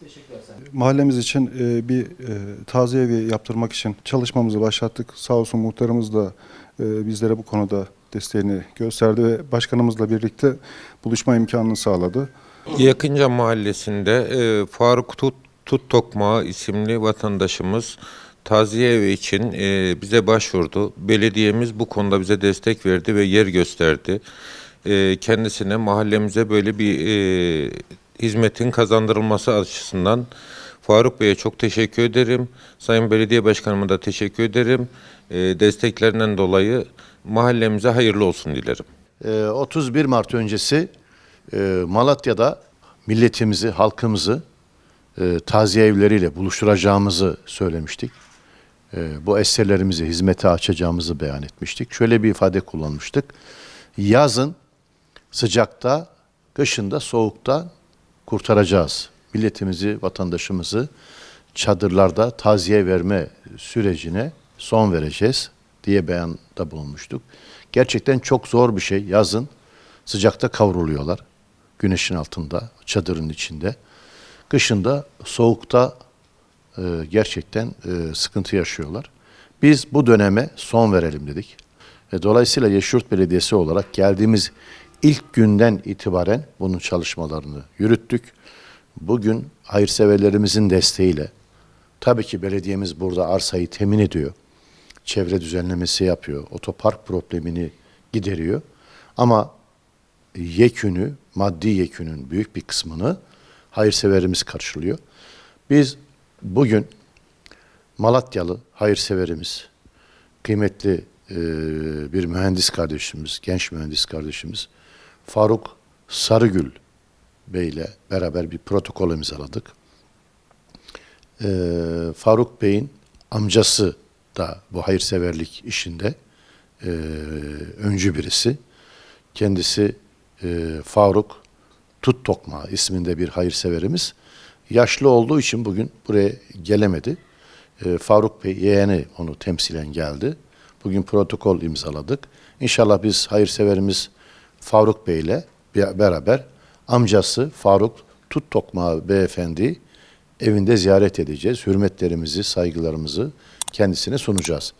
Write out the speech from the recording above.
Teşekkürler sen. Mahallemiz için bir taziye evi yaptırmak için çalışmamızı başlattık. Sağ olsun muhtarımız da bizlere bu konuda desteğini gösterdi ve başkanımızla birlikte buluşma imkanını sağladı. Yakınca Mahallesi'nde Faruk Tut Tokmağı isimli vatandaşımız taziye evi için bize başvurdu. Belediyemiz bu konuda bize destek verdi ve yer gösterdi. Kendisine mahallemize böyle bir hizmetin kazandırılması açısından Faruk Bey'e çok teşekkür ederim. Sayın Belediye Başkanıma da teşekkür ederim. Desteklerinden dolayı mahallemize hayırlı olsun dilerim. 31 Mart öncesi Malatya'da milletimizi, halkımızı taziye evleriyle buluşturacağımızı söylemiştik. Bu eserlerimizi hizmete açacağımızı beyan etmiştik. Şöyle bir ifade kullanmıştık. Yazın sıcakta, kışında soğukta kurtaracağız. Milletimizi, vatandaşımızı çadırlarda taziye verme sürecine son vereceğiz diye beyanda bulunmuştuk. Gerçekten çok zor bir şey. Yazın sıcakta kavruluyorlar. Güneşin altında, çadırın içinde. Kışında soğukta gerçekten sıkıntı yaşıyorlar. Biz bu döneme son verelim dedik. Dolayısıyla Yeşilyurt Belediyesi olarak geldiğimiz ilk günden itibaren bunun çalışmalarını yürüttük. Bugün hayırseverlerimizin desteğiyle, tabii ki belediyemiz burada arsayı temin ediyor. Çevre düzenlemesi yapıyor. Otopark problemini gideriyor. Ama yekünü, maddi yekünün büyük bir kısmını hayırseverimiz karşılıyor. Biz bugün Malatyalı hayırseverimiz, kıymetli bir mühendis kardeşimiz, genç mühendis kardeşimiz Faruk Sarıgül Bey ile beraber bir protokol imzaladık. Faruk Bey'in amcası da bu hayırseverlik işinde öncü birisi. Kendisi Faruk Tut Tokmağı isminde bir hayırseverimiz. Yaşlı olduğu için bugün buraya gelemedi. Faruk Bey yeğeni onu temsilen geldi. Bugün protokol imzaladık. İnşallah biz hayırseverimiz Faruk Bey ile beraber amcası Faruk Tut Tokmağı beyefendi evinde ziyaret edeceğiz. Hürmetlerimizi, saygılarımızı kendisine sunacağız.